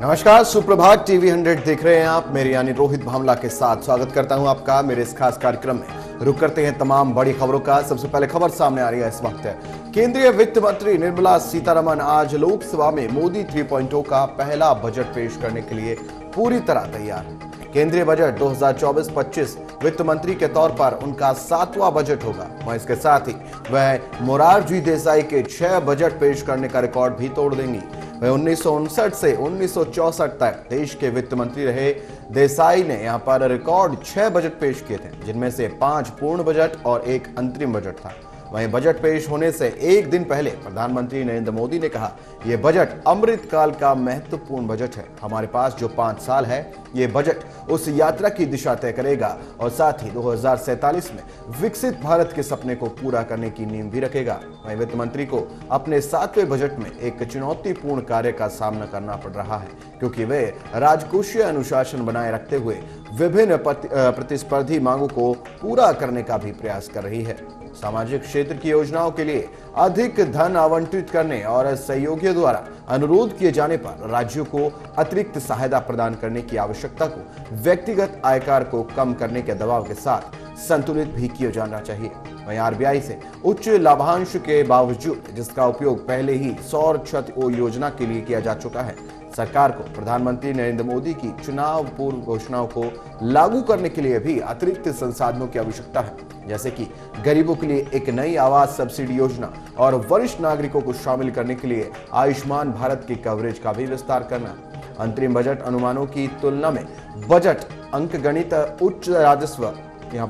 नमस्कार, सुप्रभात। टीवी 100 देख रहे हैं आप। मेरे यानी रोहित भामला के साथ स्वागत करता हूं आपका मेरे इस खास कार्यक्रम में। रुक करते हैं तमाम बड़ी खबरों का। सबसे पहले खबर सामने आ रही है इस वक्त है। केंद्रीय वित्त मंत्री निर्मला सीतारमण आज लोकसभा में मोदी 3.0 का पहला बजट पेश करने के लिए पूरी तरह तैयार है। केंद्रीय बजट 2024-25 वित्त मंत्री के तौर पर उनका 7वां बजट होगा। वहीं इसके साथ ही वह मोरारजी देसाई के 6 बजट पेश करने का रिकॉर्ड भी तोड़ देंगी। वह 1959 से 1964 तक देश के वित्त मंत्री रहे देसाई ने यहां पर रिकॉर्ड 6 बजट पेश किए थे, जिनमें से 5 पूर्ण बजट और 1 अंतरिम बजट था। वहीं बजट पेश होने से एक दिन पहले प्रधानमंत्री नरेंद्र मोदी ने कहा, यह बजट अमृत काल का महत्वपूर्ण बजट है। हमारे पास जो 5 साल है, ये बजट उस यात्रा की दिशा तय करेगा और साथ ही 2047 में विकसित भारत के सपने को पूरा करने की नींव भी रखेगा। वहीं वित्त मंत्री को अपने 7वें बजट में एक चुनौतीपूर्ण कार्य का सामना करना पड़ रहा है, क्योंकि वे राजकोषीय अनुशासन बनाए रखते हुए विभिन्न प्रतिस्पर्धी मांगों को पूरा करने का भी प्रयास कर रही है। सामाजिक क्षेत्र की योजनाओं के लिए अधिक धन आवंटित करने और सहयोगियों द्वारा अनुरोध किए जाने पर राज्यों को अतिरिक्त सहायता प्रदान करने की आवश्यकता को व्यक्तिगत आयकर को कम करने के दबाव के साथ संतुलित भी किया जाना चाहिए। वहीं आरबीआई से उच्च लाभांश के बावजूद, जिसका उपयोग पहले ही सौर छत योजना के लिए किया जा चुका है, सरकार को प्रधानमंत्री नरेंद्र मोदी की चुनाव पूर्व घोषणाओं को लागू करने के लिए भी अतिरिक्त संसाधनों की आवश्यकता है, जैसे कि गरीबों के लिए एक नई आवास सब्सिडी योजना और वरिष्ठ नागरिकों को शामिल करने के लिए आयुष्मान भारत की कवरेज का भी विस्तार करना। अंतरिम बजट अनुमानों की तुलना में बजट अंकगणित उच्च राजस्व यहाँ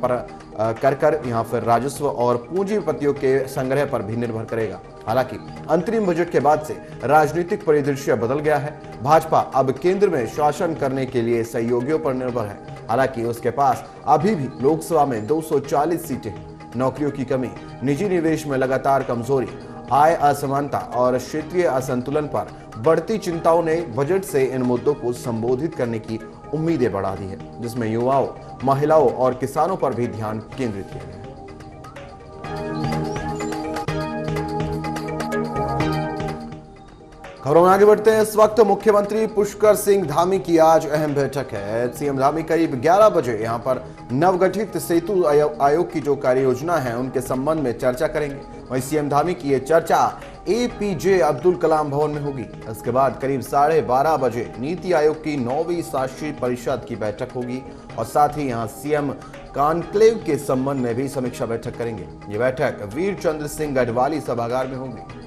पर राजस्व और पूंजीपतियों के संग्रह पर भी निर्भर करेगा। हालांकि अंतरिम बजट के बाद से राजनीतिक परिदृश्य बदल गया है। भाजपा अब केंद्र में शासन करने के लिए सहयोगियों पर निर्भर है। हालांकि उसके पास अभी भी लोकसभा में 240 सीटें हैं। नौकरियों की कमी, निजी निवेश में लगातार कमजोरी, आय असमानता और क्षेत्रीय असंतुलन पर बढ़ती चिंताओं ने बजट से इन मुद्दों को संबोधित करने की उम्मीदें बढ़ा दी है, जिसमें युवाओं, महिलाओं और किसानों पर भी ध्यान केंद्रित किया गया है। खबरों में आगे बढ़ते हैं। इस वक्त मुख्यमंत्री पुष्कर सिंह धामी की आज अहम बैठक है। सीएम धामी करीब 11 बजे यहां पर नवगठित सेतु आयोग की जो कार्य योजना है, उनके संबंध में चर्चा करेंगे। वहीं सीएम धामी की यह चर्चा एपीजे अब्दुल कलाम भवन में होगी। इसके बाद करीब 12:30 बजे नीति आयोग की 9वीं शासी परिषद की बैठक होगी और साथ ही यहां सीएम कॉन्क्लेव के संबंध में भी समीक्षा बैठक करेंगे। ये बैठक वीर चंद्र सिंह गढ़वाली सभागार में होगी।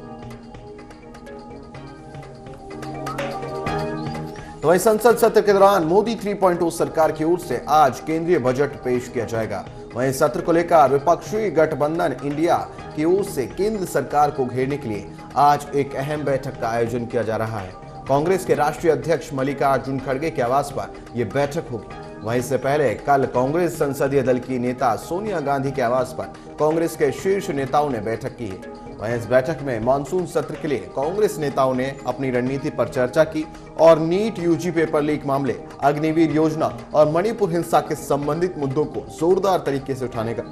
तो वहीं संसद सत्र के दौरान मोदी 3.0 सरकार की ओर से आज केंद्रीय बजट पेश किया जाएगा। वहीं सत्र को लेकर विपक्षी गठबंधन इंडिया की ओर से केंद्र सरकार को घेरने के लिए आज एक अहम बैठक का आयोजन किया जा रहा है। कांग्रेस के राष्ट्रीय अध्यक्ष मल्लिकार्जुन खड़गे के आवास पर यह बैठक होगी। वहीं इससे पहले कल कांग्रेस संसदीय दल की नेता सोनिया गांधी के आवास पर कांग्रेस के शीर्ष नेताओं ने बैठक की है। वहीं इस बैठक में मानसून सत्र के लिए कांग्रेस नेताओं ने अपनी रणनीति पर चर्चा की और नीट यूजी पेपर लीक मामले, अग्निवीर योजना और मणिपुर हिंसा के संबंधित मुद्दों को जोरदार तरीके से उठाने का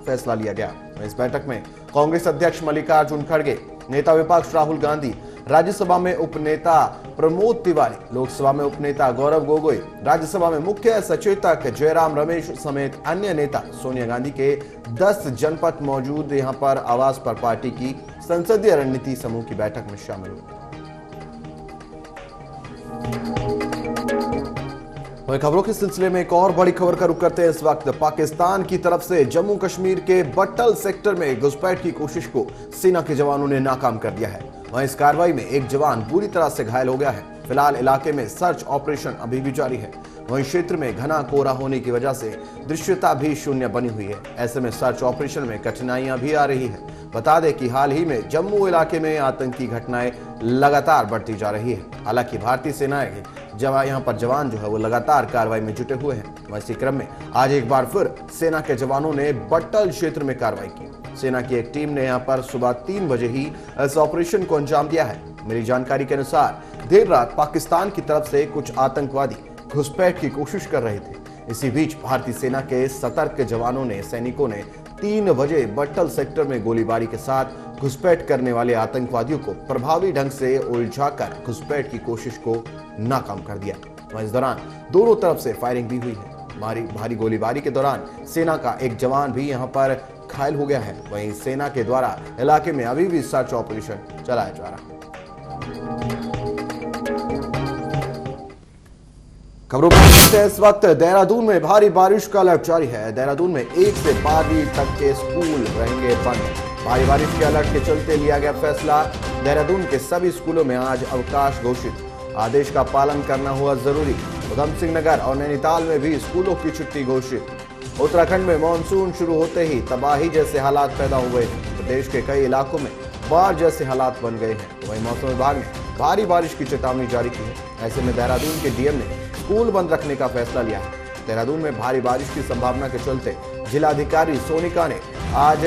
फैसला लिया गया। इस बैठक में कांग्रेस अध्यक्ष मल्लिकार्जुन खड़गे, नेता विपक्ष राहुल गांधी, राज्यसभा में उपनेता प्रमोद तिवारी, लोकसभा में उपनेता गौरव गोगोई, राज्यसभा में मुख्य सचेतक जयराम रमेश समेत अन्य नेता सोनिया गांधी के 10 जनपद मौजूद यहां पर आवास पर पार्टी की संसदीय रणनीति समूह की बैठक में शामिल हुए। खबरों के सिलसिले में एक और बड़ी खबर का रुख करते हैं। इस वक्त पाकिस्तान की तरफ से जम्मू कश्मीर के बट्टल सेक्टर में घुसपैठ की कोशिश को सेना के जवानों ने नाकाम कर दिया है। वहीं इस कार्रवाई में एक जवान बुरी तरह से घायल हो गया है। फिलहाल इलाके में सर्च ऑपरेशन अभी भी जारी है। वहीं क्षेत्र में घना कोहरा होने की वजह से दृश्यता भी शून्य बनी हुई है। ऐसे में सर्च ऑपरेशन में कठिनाइयां भी आ रही है। बता दें कि हाल ही में जम्मू इलाके में आतंकी घटनाएं लगातार बढ़ती जा रही है। हालांकि भारतीय सेना के यहाँ पर जवान जो है वो लगातार कार्रवाई में जुटे हुए हैं। इसी क्रम में आज एक बार फिर सेना के जवानों ने बट्टल क्षेत्र में कार्रवाई की। सेना की एक टीम ने यहाँ पर सुबह 3 बजे ही इस ऑपरेशन को अंजाम दिया है। मिली जानकारी के अनुसार देर रात पाकिस्तान की तरफ से कुछ आतंकवादी घुसपैठ की कोशिश कर रहे थे। इसी बीच भारतीय सेना के सतर्क जवानों ने सैनिकों ने 3 बजे बट्टल सेक्टर में गोलीबारी के साथ घुसपैठ करने वाले आतंकवादियों को प्रभावी ढंग से उलझाकर घुसपैठ की कोशिश को नाकाम कर दिया। वहीं इस दौरान दोनों तरफ से फायरिंग भी हुई है। भारी गोलीबारी के दौरान सेना का एक जवान भी यहां पर घायल हो गया है। वहीं सेना के द्वारा इलाके में अभी भी सर्च ऑपरेशन चलाया जा रहा है। खबरों पर इस वक्त देहरादून में भारी बारिश का अलर्ट जारी है। देहरादून में 1 से 12वीं तक के स्कूल रहेंगे बंद। भारी बारिश के अलर्ट के चलते लिया गया फैसला। देहरादून के सभी स्कूलों में आज अवकाश घोषित। आदेश का पालन करना हुआ जरूरी। उधम सिंह नगर और नैनीताल में भी स्कूलों की छुट्टी घोषित। उत्तराखंड में मानसून शुरू होते ही तबाही जैसे हालात पैदा हुए हैं। प्रदेश के कई इलाकों में बाढ़ जैसे हालात बन गए हैं। वहीं मौसम विभाग ने भारी बारिश की चेतावनी जारी की है। ऐसे में देहरादून के डीएम ने स्कूल बंद रखने का फैसला लिया है। देहरादून में भारी बारिश की संभावना के चलते जिलाधिकारी सोनिका ने आज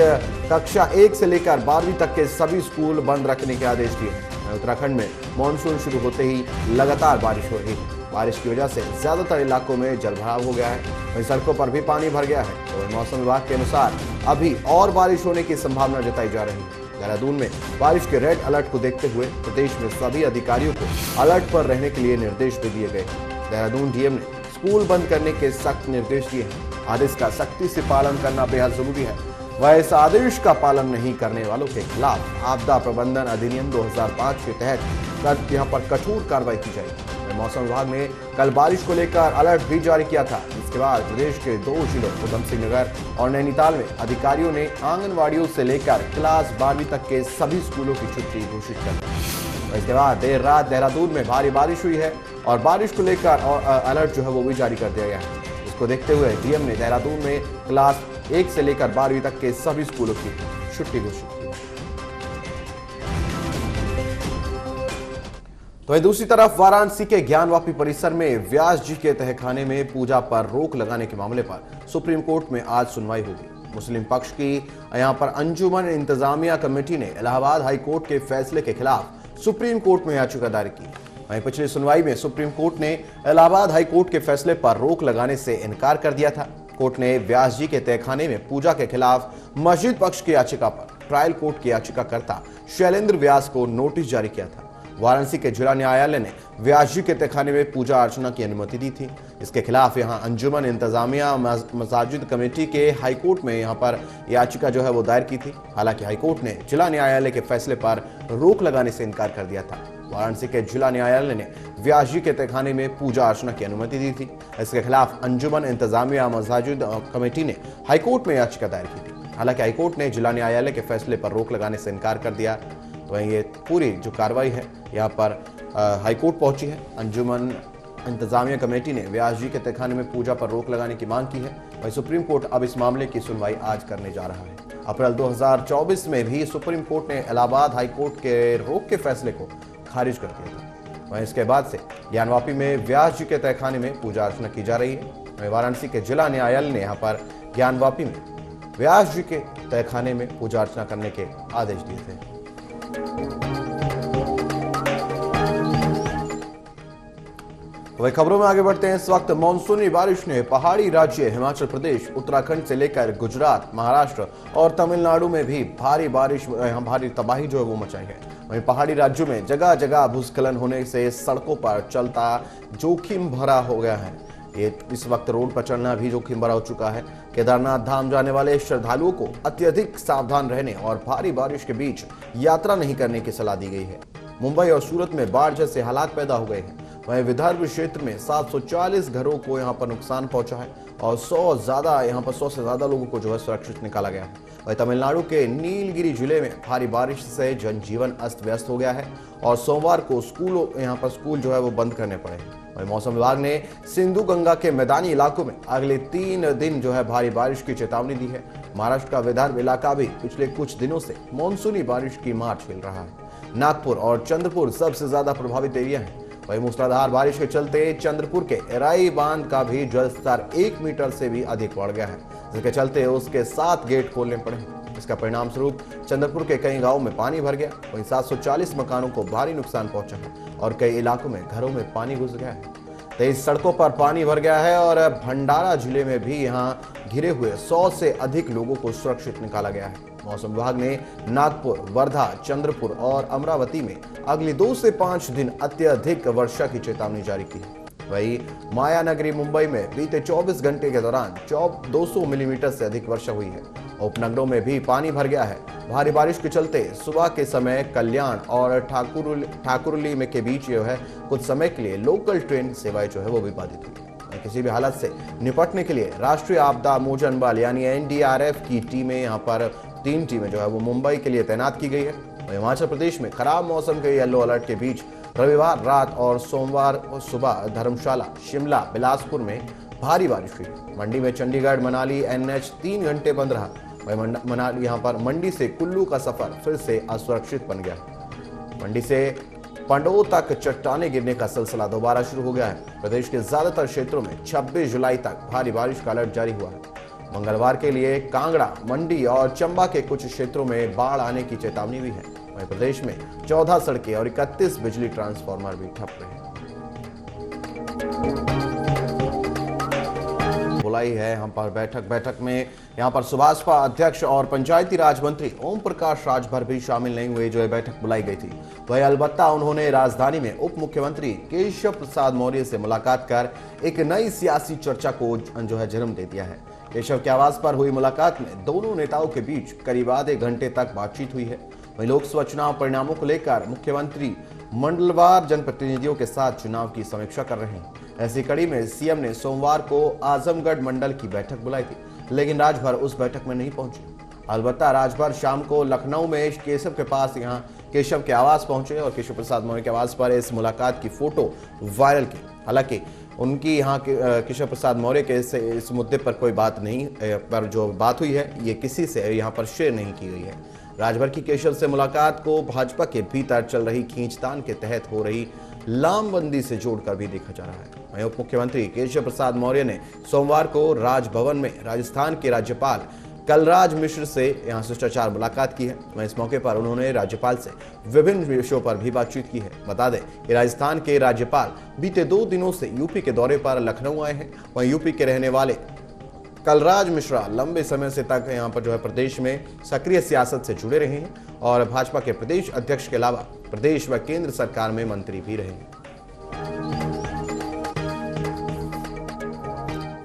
कक्षा 1 से लेकर 12वीं तक के सभी स्कूल बंद रखने के आदेश दिए। उत्तराखंड में मानसून शुरू होते ही लगातार बारिश हो रही है। बारिश की वजह से ज्यादातर इलाकों में जलभराव हो गया है। वहीं सड़कों पर भी पानी भर गया है। तो मौसम विभाग के अनुसार अभी और बारिश होने की संभावना जताई जा रही है। देहरादून में बारिश के रेड अलर्ट को देखते हुए प्रदेश में सभी अधिकारियों को अलर्ट पर रहने के लिए निर्देश भी दिए गए। देहरादून डीएम ने स्कूल बंद करने के सख्त निर्देश दिए हैं। आदेश का सख्ती से पालन करना बेहद जरूरी है। वह इस आदेश का पालन नहीं करने वालों के खिलाफ आपदा प्रबंधन अधिनियम 2005 के तहत यहाँ पर कठोर कार्रवाई की जाएगी। मौसम विभाग ने कल बारिश को लेकर अलर्ट भी जारी किया था। इसके बाद प्रदेश के 2 जिलों उधम सिंह नगर और नैनीताल में अधिकारियों ने आंगनवाड़ियों से लेकर क्लास 12वीं तक के सभी स्कूलों की छुट्टी घोषित कर दी। इसके बाद देर रात देहरादून में भारी बारिश हुई है और बारिश को लेकर अलर्ट जो है वो भी जारी कर दिया गया है। इसको देखते हुए डीएम ने देहरादून में क्लास 1 से लेकर 12वीं तक के सभी स्कूलों की छुट्टी घोषित की। तो वहीं दूसरी तरफ वाराणसी के ज्ञानवापी परिसर में व्यास जी के तहखाने में पूजा पर रोक लगाने के मामले पर सुप्रीम कोर्ट में आज सुनवाई होगी। मुस्लिम पक्ष की यहां पर अंजुमन इंतजामिया कमेटी ने इलाहाबाद हाई कोर्ट के फैसले के खिलाफ सुप्रीम कोर्ट में याचिका दायर की। वहीं पिछली सुनवाई में सुप्रीम कोर्ट ने इलाहाबाद हाई कोर्ट के फैसले पर रोक लगाने से इनकार कर दिया था। कोर्ट ने व्यास जी के तहखाने में पूजा के खिलाफ मस्जिद पक्ष की याचिका पर ट्रायल कोर्ट की याचिकाकर्ता शैलेंद्र व्यास को नोटिस जारी किया था। वाराणसी के जिला न्यायालय ने व्यास जी के तहखाने में पूजा अर्चना की अनुमति दी थी। इसके खिलाफ यहां अंजुमन इंतजामिया मसाजिद कमेटी के हाईकोर्ट में यहां पर याचिका जो है वो दायर की थी। हालांकि हाईकोर्ट ने जिला न्यायालय के फैसले पर रोक लगाने से इनकार कर दिया था। वाराणसी के जिला न्यायालय ने व्यास जी के तहखाने में पूजा अर्चना की अनुमति दी थी। इसके खिलाफ अंजुमन इंतजामिया मसाजिद कमेटी ने हाईकोर्ट में याचिका दायर की थी। हालांकि हाईकोर्ट ने जिला न्यायालय के फैसले पर रोक लगाने से इनकार कर दिया। वहीं ये पूरी जो कार्रवाई है यहाँ पर हाईकोर्ट पहुंची है। अंजुमन इंतजामिया कमेटी ने व्यास जी के तहखाने में पूजा पर रोक लगाने की मांग की है। वहीं सुप्रीम कोर्ट अब इस मामले की सुनवाई आज करने जा रहा है। अप्रैल 2024 में भी सुप्रीम कोर्ट ने इलाहाबाद हाई कोर्ट के रोक के फैसले को खारिज कर दिया था। वहीं इसके बाद से ज्ञानवापी में व्यास जी के तहखाने में पूजा अर्चना की जा रही है। वहीं वाराणसी के जिला न्यायालय ने यहाँ पर ज्ञानवापी में व्यास जी के तहखाने में पूजा अर्चना करने के आदेश दिए थे। वही खबरों में आगे बढ़ते हैं। इस वक्त मानसूनी बारिश ने पहाड़ी राज्य हिमाचल प्रदेश, उत्तराखंड से लेकर गुजरात, महाराष्ट्र और तमिलनाडु में भी भारी तबाही जो है वो मचाई है। वहीं पहाड़ी राज्यों में जगह जगह भूस्खलन होने से सड़कों पर चलता जोखिम भरा हो गया है। ये इस वक्त रोड पर चलना भी जोखिम भरा हो चुका है। केदारनाथ धाम जाने वाले श्रद्धालुओं को अत्यधिक सावधान रहने और भारी बारिश के बीच यात्रा नहीं करने की सलाह दी गई है। मुंबई और सूरत में बाढ़ जैसे हालात पैदा हो गए हैं। वहीं विदर्भ क्षेत्र में 740 घरों को यहां पर नुकसान पहुंचा है और 100 से ज्यादा लोगों को जो है सुरक्षित निकाला गया है। वहीं तमिलनाडु के नीलगिरी जिले में भारी बारिश से जनजीवन अस्त व्यस्त हो गया है और सोमवार को स्कूल जो है वो बंद करने पड़े हैं। वहीं मौसम विभाग ने सिंधु गंगा के मैदानी इलाकों में अगले 3 दिन जो है भारी बारिश की चेतावनी दी है। महाराष्ट्र का विदर्भ इलाका भी पिछले कुछ दिनों से मानसूनी बारिश की मार झेल रहा है। नागपुर और चंद्रपुर सबसे ज्यादा प्रभावित एरिया है। वहीं मूसलाधार बारिश के चलते चंद्रपुर के एराई बांध का भी जलस्तर 1 मीटर से भी अधिक बढ़ गया है, जिसके चलते उसके 7 गेट खोलने पड़े हैं। इसका परिणाम स्वरूप चंद्रपुर के कई गांवों में पानी भर गया। वहीं 740 मकानों को भारी नुकसान पहुंचा है और कई इलाकों में घरों में पानी घुस गया है। 23 सड़कों पर पानी भर गया है और भंडारा जिले में भी यहाँ घिरे हुए 100 से अधिक लोगों को सुरक्षित निकाला गया है। मौसम विभाग ने नागपुर, वर्धा, चंद्रपुर और अमरावती में अगले 2 से 5 दिन अत्यधिक वर्षा की चेतावनी जारी की है। वहीं मायानगरी मुंबई में बीते 24 घंटे के दौरान 200 मिलीमीटर से अधिक वर्षा हुई है। उपनगरों में भी पानी भर गया है। भारी बारिश के चलते सुबह के समय कल्याण और ठाकुरली में के बीच जो है कुछ समय के लिए लोकल ट्रेन सेवाएं जो है वो भी बाधित हुई। किसी भी हालत से निपटने के लिए राष्ट्रीय आपदा मोचन बल यानी एनडीआरएफ की टीमें यहाँ पर 3 टीमें जो है वो मुंबई के लिए तैनात की गई है। हिमाचल प्रदेश में खराब मौसम के येलो अलर्ट के बीच रविवार रात और सोमवार सुबह धर्मशाला, शिमला, बिलासपुर में भारी बारिश हुई। मंडी में चंडीगढ़ मनाली एनएच 3 घंटे बंद रहा। वही मनाली यहाँ पर मंडी से कुल्लू का सफर फिर से असुरक्षित बन गया। मंडी से पंडो तक चट्टाने गिरने का सिलसिला दोबारा शुरू हो गया है। प्रदेश के ज्यादातर क्षेत्रों में 26 जुलाई तक भारी बारिश का अलर्ट जारी हुआ है। मंगलवार के लिए कांगड़ा, मंडी और चंबा के कुछ क्षेत्रों में बाढ़ आने की चेतावनी भी है। वहीं प्रदेश में 14 सड़कें और 31 बिजली ट्रांसफार्मर भी ठप रहे हैं। बुलाई है यहाँ पर बैठक में यहाँ पर सुभाषपा अध्यक्ष और पंचायती राज मंत्री ओम प्रकाश राजभर भी शामिल नहीं हुए जो बैठक बुलाई गई थी। वही अलबत्ता उन्होंने राजधानी में उप मुख्यमंत्री केशव प्रसाद मौर्य से मुलाकात कर एक नई सियासी चर्चा को जो है जन्म दे दिया है। केशव के आवास पर हुई मुलाकात में दोनों नेताओं के बीच करीब आधे घंटे तक बातचीत हुई है। वहीं लोकसभा चुनाव परिणामों को लेकर मुख्यमंत्री मंडलवार जनप्रतिनिधियों के साथ चुनाव की समीक्षा कर रहे हैं। ऐसी कड़ी में सीएम ने सोमवार को आजमगढ़ मंडल की बैठक बुलाई थी, लेकिन राजभर उस बैठक में नहीं पहुंचे। अलबत्ता राजभर शाम को लखनऊ में केशव के पास यहाँ केशव के आवास पहुंचे और केशव प्रसाद मौर्य के आवास पर इस मुलाकात की फोटो वायरल की। हालांकि उनकी यहाँ केशव प्रसाद मौर्य के इस मुद्दे पर कोई बात नहीं, पर जो बात हुई है ये किसी से यहाँ पर शेयर नहीं की गई है। राजभर की केशव से मुलाकात को भाजपा के भीतर चल रही खींचतान के तहत हो रही लामबंदी से जोड़कर भी देखा जा रहा है। वहीं उप मुख्यमंत्री केशव प्रसाद मौर्य ने सोमवार को राजभवन में राजस्थान के राज्यपाल कलराज मिश्र से यहाँ शिष्टाचार मुलाकात की है। वहीं इस मौके पर उन्होंने राज्यपाल से विभिन्न विषयों पर भी बातचीत की है। बता दें कि राजस्थान के राज्यपाल बीते 2 दिनों से यूपी के दौरे पर लखनऊ आए हैं। वहीं यूपी के रहने वाले कलराज मिश्रा लंबे समय से तक यहाँ पर जो है प्रदेश में सक्रिय सियासत से जुड़े रहे हैं और भाजपा के प्रदेश अध्यक्ष के अलावा प्रदेश व केंद्र सरकार में मंत्री भी रहे हैं।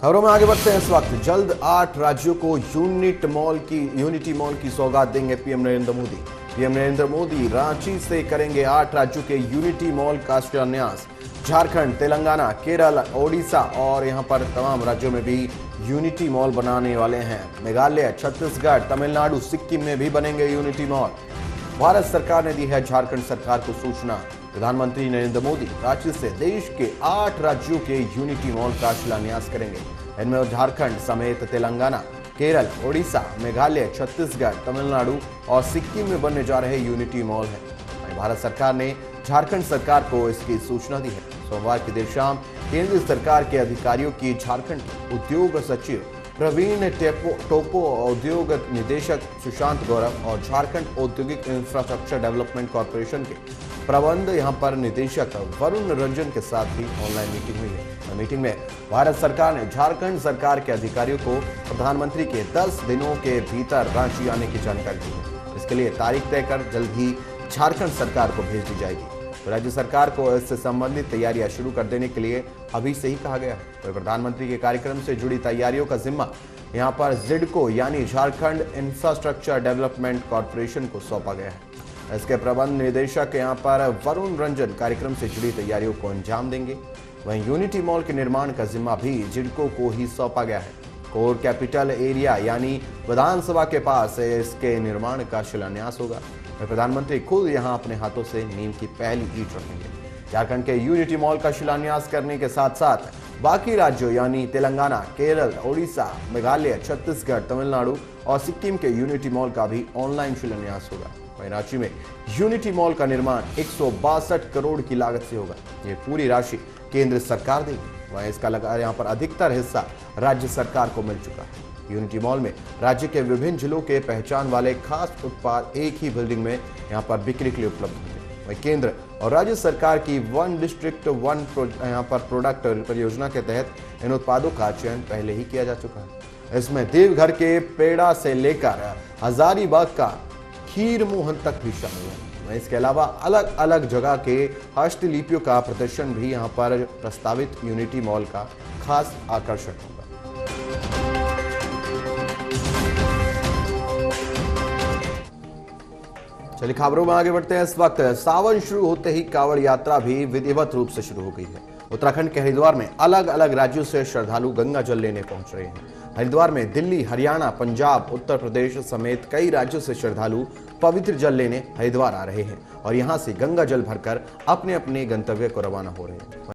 खबरों में आगे बढ़ते हैं। इस वक्त जल्द 8 राज्यों को यूनिटी मॉल की सौगात देंगे पीएम नरेंद्र मोदी। पीएम नरेंद्र मोदी रांची से करेंगे 8 राज्यों के यूनिटी मॉल का शिलान्यास। झारखंड, तेलंगाना, केरल, ओडिशा और यहां पर तमाम राज्यों में भी यूनिटी मॉल बनाने वाले हैं। मेघालय, छत्तीसगढ़, तमिलनाडु, सिक्किम में भी बनेंगे यूनिटी मॉल। भारत सरकार ने दी है झारखंड सरकार को सूचना। प्रधानमंत्री नरेंद्र मोदी रांची से देश के 8 राज्यों के यूनिटी मॉल का शिलान्यास करेंगे। इनमें झारखंड समेत तेलंगाना, केरल, ओडिशा, मेघालय, छत्तीसगढ़, तमिलनाडु और सिक्किम में बनने जा रहे यूनिटी मॉल है। भारत सरकार ने झारखंड सरकार को इसकी सूचना दी है। सोमवार की देर शाम केंद्र सरकार के अधिकारियों की झारखंड के उद्योग सचिव प्रवीण टोपो, औद्योगिक निदेशक सुशांत गौरव और झारखंड औद्योगिक इंफ्रास्ट्रक्चर डेवलपमेंट कॉर्पोरेशन के प्रबंध यहाँ पर निदेशक वरुण रंजन के साथ भी ऑनलाइन मीटिंग हुई है। मीटिंग में भारत सरकार ने झारखंड सरकार के अधिकारियों को प्रधानमंत्री के 10 दिनों के भीतर रांची आने की जानकारी दी है। इसके लिए तारीख तय कर जल्द ही झारखंड सरकार को भेज दी जाएगी। तो राज्य सरकार को इससे संबंधित तैयारियां शुरू कर देने के लिए अभी से ही कहा गया है। तो प्रधानमंत्री के कार्यक्रम से जुड़ी तैयारियों का जिम्मा यहां पर जिडको यानी झारखंड इंफ्रास्ट्रक्चर डेवलपमेंट कॉर्पोरेशन को सौंपा गया है। इसके प्रबंध निदेशक यहां पर वरुण रंजन कार्यक्रम से जुड़ी तैयारियों को अंजाम देंगे। वहीं यूनिटी मॉल के निर्माण का जिम्मा भी जिडको को ही सौंपा गया है। कोर कैपिटल एरिया यानी विधानसभा के पास इसके निर्माण का शिलान्यास होगा। प्रधानमंत्री खुद यहां अपने हाथों से नींव की पहली ईंट रखेंगे। झारखंड के यूनिटी मॉल का शिलान्यास करने के साथ साथ बाकी राज्यों यानी तेलंगाना, केरल, ओडिशा, मेघालय, छत्तीसगढ़, तमिलनाडु और सिक्किम के यूनिटी मॉल का भी ऑनलाइन शिलान्यास होगा। वहीं रांची में यूनिटी मॉल का निर्माण 162 करोड़ की लागत से होगा। ये पूरी राशि केंद्र सरकार देगी। वहीं इसका यहाँ पर अधिकतर हिस्सा राज्य सरकार को मिल चुका है। यूनिटी मॉल में राज्य के विभिन्न जिलों के पहचान वाले खास उत्पाद एक ही बिल्डिंग में यहाँ पर बिक्री के लिए उपलब्ध होंगे। वहीं केंद्र और राज्य सरकार की वन डिस्ट्रिक्ट वन यहाँ पर प्रोडक्ट परियोजना के तहत इन उत्पादों का चयन पहले ही किया जा चुका है। इसमें देवघर के पेड़ा से लेकर हजारीबाग का खीर मोहन तक भी शामिल है। इसके अलावा अलग अलग जगह के हस्तलिपियों का प्रदर्शन भी यहां पर प्रस्तावित यूनिटी मॉल का खास आकर्षण होगा। चलिए खबरों में आगे बढ़ते हैं। इस वक्त सावन शुरू होते ही कांवड़ यात्रा भी विधिवत रूप से शुरू हो गई है। उत्तराखंड के हरिद्वार में अलग अलग राज्यों से श्रद्धालु गंगा जल लेने पहुंच रहे हैं। हरिद्वार में दिल्ली, हरियाणा, पंजाब, उत्तर प्रदेश समेत कई राज्यों से श्रद्धालु पवित्र जल लेने हरिद्वार आ रहे हैं और यहां से गंगा जल भरकर अपने अपने गंतव्य को रवाना हो रहे हैं।